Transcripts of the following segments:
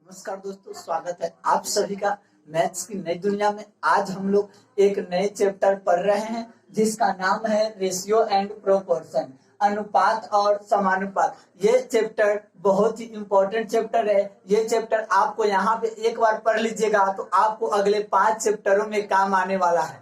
नमस्कार दोस्तों, स्वागत है आप सभी का मैथ्स की नई दुनिया में। आज हम लोग एक नए चैप्टर पढ़ रहे हैं जिसका नाम है रेशियो एंड प्रोपोर्शन, अनुपात और समानुपात। ये चैप्टर बहुत ही इंपॉर्टेंट चैप्टर है। ये चैप्टर आपको यहाँ पे एक बार पढ़ लीजिएगा तो आपको अगले 5 चैप्टरों में काम आने वाला है।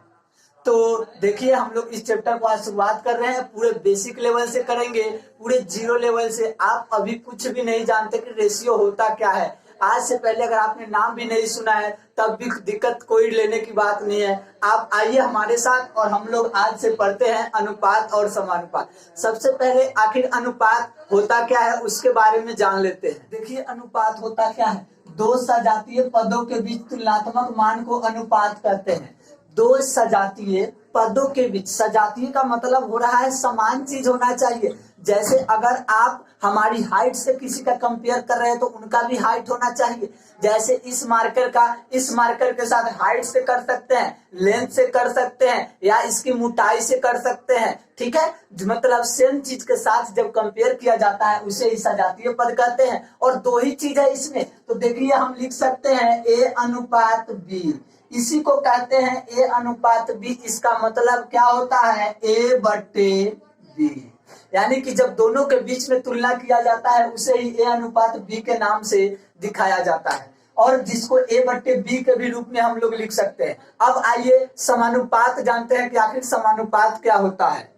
तो देखिए, हम लोग इस चैप्टर को आज शुरुआत कर रहे हैं। पूरे बेसिक लेवल से करेंगे, पूरे जीरो लेवल से। आप अभी कुछ भी नहीं जानते कि रेशियो होता क्या है। आज से पहले अगर आपने नाम भी नहीं सुना है तब भी दिक्कत कोई लेने की बात नहीं है। आप आइए हमारे साथ और हम लोग आज से पढ़ते हैं अनुपात और समानुपात। सबसे पहले आखिर अनुपात होता क्या है उसके बारे में जान लेते हैं। देखिए, अनुपात होता क्या है। दो सजातीय पदों के बीच तुलनात्मक मान को अनुपात कहते हैं। दो सजातीय पदों के बीच, सजातीय का मतलब हो रहा है समान चीज होना चाहिए। जैसे अगर आप हमारी हाइट से किसी का कंपेयर कर रहे हैं तो उनका भी हाइट होना चाहिए। जैसे इस मार्कर का इस मार्कर के साथ हाइट से कर सकते हैं, लेंथ से कर सकते हैं, या इसकी मोटाई से कर सकते हैं। ठीक है, मतलब सेम चीज के साथ जब कंपेयर किया जाता है उसे ही सजातीय पद कहते हैं। और दो ही चीज है इसमें, तो देखिए हम लिख सकते हैं ए अनुपात बी। इसी को कहते हैं ए अनुपात बी। इसका मतलब क्या होता है, ए बटे बी। यानी कि जब दोनों के बीच में तुलना किया जाता है उसे ही ए अनुपात बी के नाम से दिखाया जाता है, और जिसको ए बट्टे बी के भी रूप में हम लोग लिख सकते हैं। अब आइए समानुपात जानते हैं कि आखिर समानुपात क्या होता है।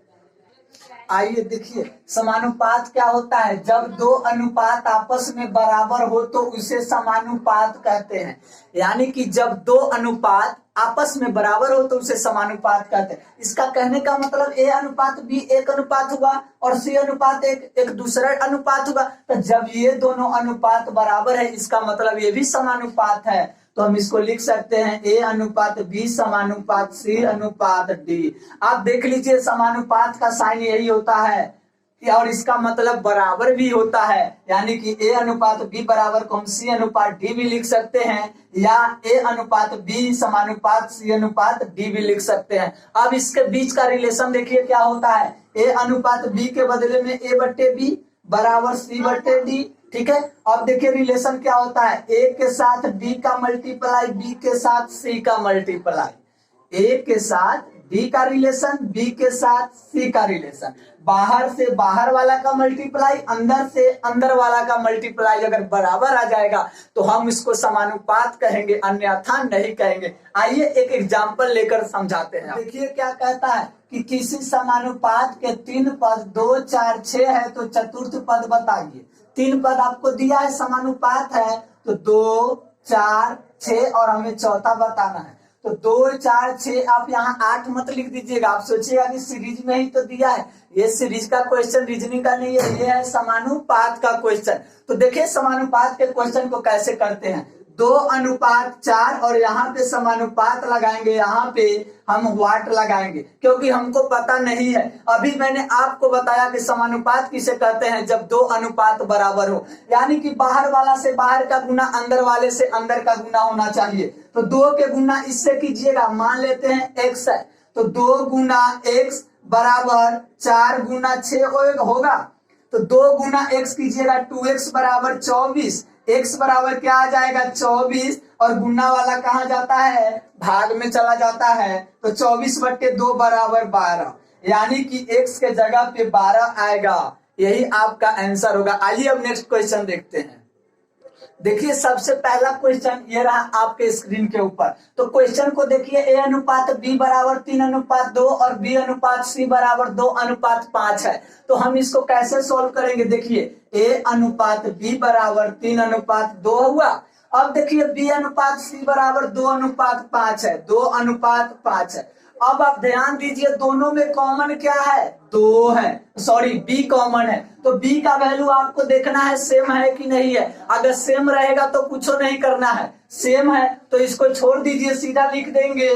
आइए देखिए, समानुपात क्या होता है। जब दो अनुपात आपस में बराबर हो तो उसे समानुपात कहते हैं। यानी कि जब दो अनुपात आपस में बराबर हो तो उसे समानुपात कहते हैं। इसका कहने का मतलब ए अनुपात बी एक अनुपात हुआ और सी अनुपात एक दूसरा अनुपात हुआ। तो जब ये दोनों अनुपात बराबर है इसका मतलब ये भी समानुपात है। तो हम इसको लिख सकते हैं ए अनुपात बी समानुपात सी अनुपात डी। आप देख लीजिए, समानुपात का साइन यही होता है और इसका मतलब बराबर भी होता है। यानी कि ए अनुपात बी बराबर को हम सी अनुपात डी भी लिख सकते हैं, या ए अनुपात बी समानुपात सी अनुपात डी भी लिख सकते हैं। अब इसके बीच का रिलेशन देखिए क्या होता है। ए अनुपात बी के बदले में ए बट्टे बी बराबर सी बट्टे डी। ठीक है, अब देखिए रिलेशन क्या होता है। ए के साथ बी का मल्टीप्लाई, बी के साथ सी का मल्टीप्लाई। ए के साथ बी का रिलेशन, बी के साथ सी का रिलेशन। बाहर से बाहर वाला का मल्टीप्लाई, अंदर से अंदर वाला का मल्टीप्लाई अगर बराबर आ जाएगा तो हम इसको समानुपात कहेंगे, अन्यथा नहीं कहेंगे। आइए एक एग्जांपल लेकर समझाते हैं। देखिए क्या कहता है कि किसी समानुपात के 3 पद 2, 4, 6 है तो चतुर्थ पद बताइए। 3 पद आपको दिया है, समानुपात है, तो 2, 4, 6 और हमें चौथा बताना है। तो 2, 4, 6 आप यहाँ 8 मत लिख दीजिएगा। आप सोचिएगा कि सीरीज में ही तो दिया है। ये सीरीज का क्वेश्चन रीजनिंग का नहीं है, ये है समानुपात का क्वेश्चन। तो देखिए समानुपात के क्वेश्चन को कैसे करते हैं। 2 अनुपात 4 और यहाँ पे समानुपात लगाएंगे, यहाँ पे हम वाट लगाएंगे क्योंकि हमको पता नहीं है। अभी मैंने आपको बताया कि समानुपात किसे कहते हैं, जब 2 अनुपात बराबर हो। यानी कि बाहर वाला से बाहर का गुना अंदर वाले से अंदर का गुना होना चाहिए। तो 2 के गुना इससे कीजिएगा, मान लेते हैं x है, तो 2 गुना x बराबर 4 गुना 6 होगा। तो 2 गुना x कीजिएगा, 2x बराबर 24। x बराबर क्या आ जाएगा, 24, और गुना वाला कहाँ जाता है, भाग में चला जाता है। तो 24 बट्टे 2 बराबर 12, यानी कि x के जगह पे 12 आएगा। यही आपका आंसर होगा। आइए अब नेक्स्ट क्वेश्चन देखते हैं। देखिए सबसे पहला क्वेश्चन ये रहा आपके स्क्रीन के ऊपर। तो क्वेश्चन को देखिए, ए अनुपात बी बराबर 3 अनुपात 2 और बी अनुपात सी बराबर 2 अनुपात 5 है। तो हम इसको कैसे सोल्व करेंगे। देखिए ए अनुपात बी बराबर 3 अनुपात 2 हुआ। अब देखिए बी अनुपात सी बराबर 2 अनुपात 5 है, 2 अनुपात 5 है। अब आप ध्यान दीजिए, दोनों में कॉमन क्या है, 2 है, सॉरी बी कॉमन है। तो बी का वैल्यू आपको देखना है सेम है कि नहीं है। अगर सेम रहेगा तो कुछ नहीं करना है, सेम है तो इसको छोड़ दीजिए, सीधा लिख देंगे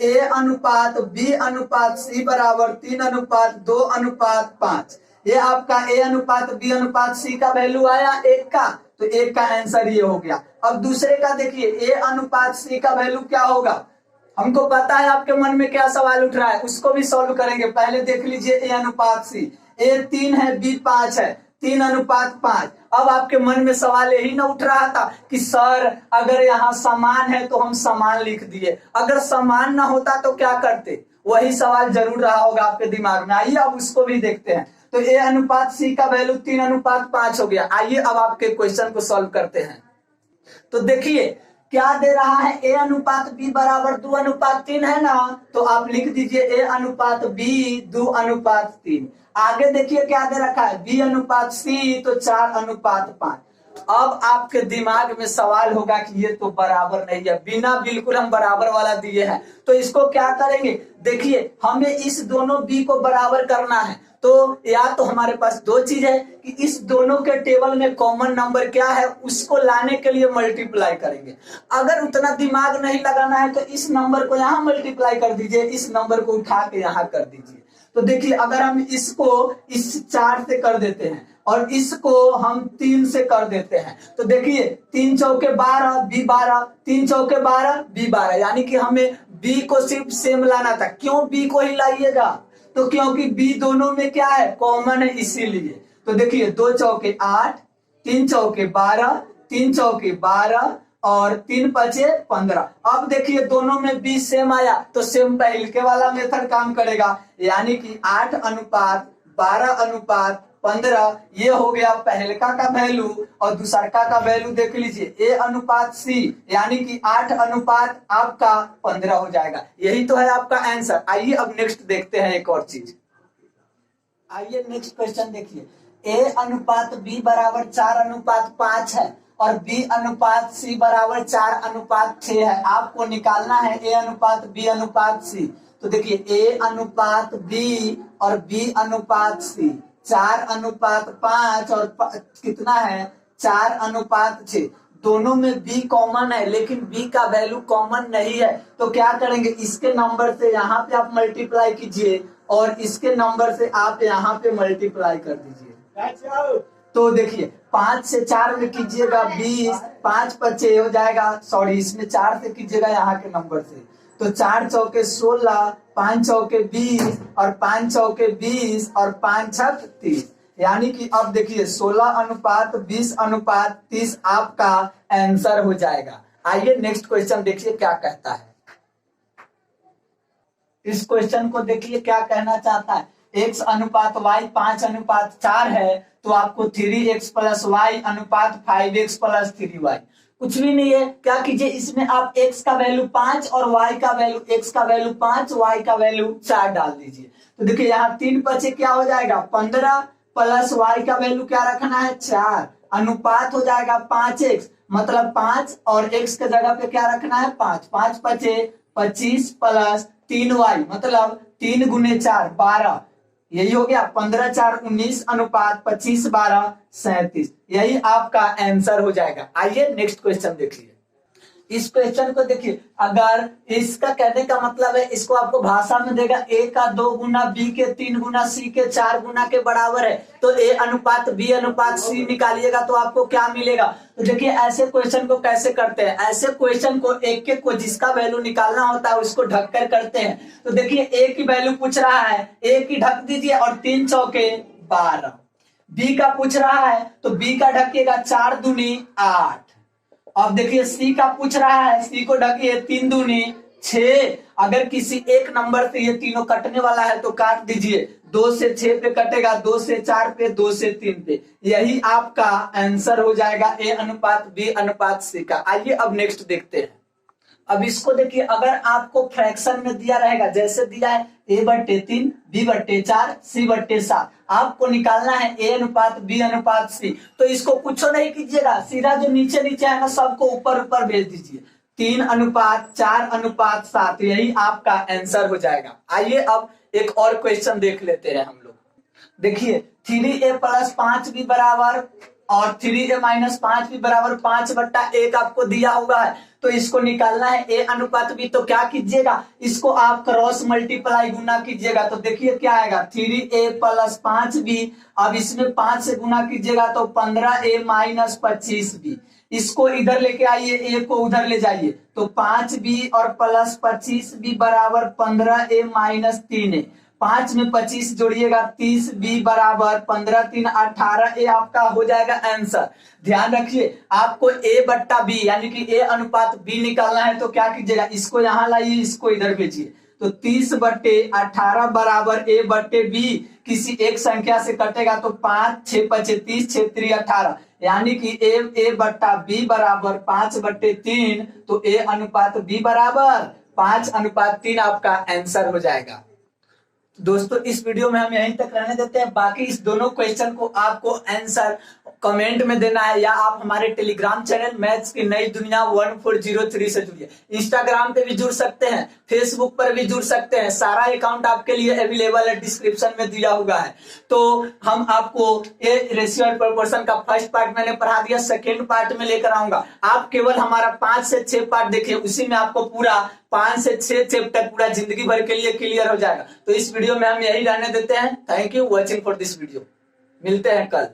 ए अनुपात बी अनुपात सी बराबर 3 अनुपात 2 अनुपात 5। ये आपका ए अनुपात बी अनुपात सी का वैल्यू आया 1 का, तो 1 का आंसर ये हो गया। अब दूसरे का देखिए, ए अनुपात सी का वैल्यू क्या होगा। हमको पता है आपके मन में क्या सवाल उठ रहा है, उसको भी सॉल्व करेंगे। पहले देख लीजिए ए अनुपात सी। ए 3 है, बी 5 है, 3:5। अब आपके मन में सवाल यही ना उठ रहा था कि सर अगर यहाँ समान है तो हम समान लिख दिए, अगर समान ना होता तो क्या करते? वही सवाल जरूर रहा होगा आपके दिमाग में। आइए अब उसको भी देखते हैं। तो A/C का वैल्यू 3:5 हो गया। आइए अब आपके क्वेश्चन को सॉल्व करते हैं। तो देखिए क्या दे रहा है, A/B बराबर 2:3 है ना, तो आप लिख दीजिए A/B 2:3। आगे देखिए क्या दे रखा है, B/C तो 4:5। अब आपके दिमाग में सवाल होगा कि ये तो बराबर नहीं है, बिना बिल्कुल हम बराबर वाला दिए हैं, तो इसको क्या करेंगे? देखिए हमें इस दोनों बी को बराबर करना है, तो या तो हमारे पास दो चीज है कि इस दोनों के टेबल में कॉमन नंबर क्या है उसको लाने के लिए मल्टीप्लाई करेंगे। अगर उतना दिमाग नहीं लगाना है तो इस नंबर को यहाँ मल्टीप्लाई कर दीजिए, इस नंबर को उठा के यहाँ कर दीजिए। तो देखिए अगर हम इसको इस 4 से कर देते हैं और इसको हम 3 से कर देते हैं, तो देखिए 3 चौके 12 बी 12, 3 चौके 12 बी 12, यानी कि हमें बी को सिर्फ सेम लाना था। क्यों बी को ही लाइएगा? तो क्योंकि बी दोनों में क्या है, कॉमन है, इसीलिए। तो देखिए 2 चौके 8, 3 चौके 12, 3 चौके 12 और 3 पचे 15। अब देखिए दोनों में बी सेम आया तो सेम पहले वाला मेथड काम करेगा, यानी कि 8:12:15 ये हो गया पहलका का वैल्यू, और दूसरका का वैल्यू देख लीजिए A/C, यानी कि 8:15 हो जाएगा। यही तो है आपका आंसर। आइए अब नेक्स्ट देखते हैं एक और चीज। आइए नेक्स्ट क्वेश्चन देखिए, A/B बराबर 4:5 है और B/C बराबर 4:6 है। आपको निकालना है A/B/C। तो देखिए A/B और B/C 4:5 और कितना है 4:6। दोनों में B कॉमन है लेकिन B का वैल्यू कॉमन नहीं है, तो क्या करेंगे, इसके नंबर से यहाँ पे आप मल्टीप्लाई कीजिए और इसके नंबर से आप यहाँ पे मल्टीप्लाई कर दीजिए। तो देखिए 5 से 4 में कीजिएगा 20, 5 पचे हो जाएगा, सॉरी इसमें 4 से कीजिएगा यहाँ के नंबर से, तो 4 चौके 16, 5 चौके 20 और 5 चौके 20 और 5 छक 30, यानी कि अब देखिए 16:20:30 आपका आंसर हो जाएगा। आइए नेक्स्ट क्वेश्चन देखिए क्या कहता है। इस क्वेश्चन को देखिए क्या कहना चाहता है, x/y 5:4 है तो आपको 3x + y = 5x + 3y। कुछ भी नहीं है, क्या कीजिए इसमें आप x का वैल्यू 5 और y का वैल्यू, x का वैल्यू 5 y का वैल्यू 4 डाल दीजिए। तो देखिए यहाँ 3 बचे क्या हो जाएगा 15 प्लस y का वैल्यू क्या रखना है 4, अनुपात हो जाएगा 5x, मतलब 5 और x के जगह पे क्या रखना है 5, 5 बचे 25 प्लस 3y, मतलब 3 × 4 12, यही हो गया 15×4 19 अनुपात 25/12 37, यही आपका आंसर हो जाएगा। आइए नेक्स्ट क्वेश्चन देखिए। इस क्वेश्चन को देखिए, अगर इसका कहने का मतलब है इसको आपको भाषा में देगा a का 2 गुना b के 3 गुना c के 4 गुना के बराबर है, तो A/B/C निकालिएगा तो आपको क्या मिलेगा। तो देखिए ऐसे क्वेश्चन को कैसे करते हैं, ऐसे क्वेश्चन को एक एक को जिसका वैल्यू निकालना होता है उसको ढक कर करते हैं। तो देखिए a की वैल्यू पूछ रहा है, a की ढक दीजिए और 3 चौके 12, b का पूछ रहा है तो b का ढकिएगा 4 दूनी 8। अब देखिए सी का पूछ रहा है, सी को ढकिए 3 दूनी 6। अगर किसी एक नंबर से ये तीनों कटने वाला है तो काट दीजिए, 2 से 6 पे कटेगा, 2 से 4 पे, 2 से 3 पे, यही आपका आंसर हो जाएगा A/B/C का। आइए अब नेक्स्ट देखते हैं। अब इसको देखिए, अगर आपको फ्रैक्शन में दिया रहेगा, जैसे दिया है A/3 B/4 C/7, आपको निकालना है A/B/C, तो इसको कुछ नहीं कीजिएगा, सीधा जो नीचे नीचे है ना सबको ऊपर ऊपर भेज दीजिए, 3:4:7, यही आपका आंसर हो जाएगा। आइए अब एक और क्वेश्चन देख लेते हैं हम लोग। देखिए 3a + 5b बराबर और 3a - 5b बराबर 5/1 आपको दिया हुआ है, तो इसको निकालना है A/B, तो क्या कीजिएगा इसको आप क्रॉस मल्टीप्लाई गुना कीजिएगा, तो देखिए क्या आएगा 3a + 5b, अब इसमें 5 से गुना कीजिएगा तो 15a - 25b, इसको इधर लेके आइए, a को उधर ले जाइए, तो 5b और प्लस 25b बराबर 15a - 3a, 5 में 25 जोड़िएगा 30, b बराबर 15, 3 18, ये आपका हो जाएगा आंसर। ध्यान रखिए आपको a बट्टा b यानी कि a अनुपात b निकालना है, तो क्या कीजिएगा, इसको यहां लाइए, इसको इधर भेजिए। तो 30/18 बराबर a बट्टे b, किसी एक संख्या से कटेगा तो 5 6 5 30 6 3 18, यानी कि a बट्टा b बराबर 5/3, तो a अनुपात b बराबर 5/3 आपका आंसर हो जाएगा। दोस्तों इस वीडियो में हम यहीं तक रहने देते हैं, बाकी इस दोनों क्वेश्चन को आपको आंसर कमेंट में देना है, या आप हमारे टेलीग्राम चैनल मैथ्स की नई दुनिया 1403 से जुड़िए। इंस्टाग्राम पे भी जुड़ सकते हैं, फेसबुक पर भी जुड़ सकते हैं, सारा अकाउंट आपके लिए अवेलेबल है, डिस्क्रिप्शन में दिया हुआ है। तो हम आपको ये रेशियो एंड प्रोपोर्शन का फर्स्ट पार्ट मैंने पढ़ा दिया, सेकेंड पार्ट में लेकर आऊंगा। आप केवल हमारा 5 से 6 पार्ट देखिए, उसी में आपको पूरा 5 से 6 चैप्टर पूरा जिंदगी भर के लिए क्लियर हो जाएगा। तो इस वीडियो में हम यही रहने देते हैं। Thank you watching for this video, मिलते हैं कल।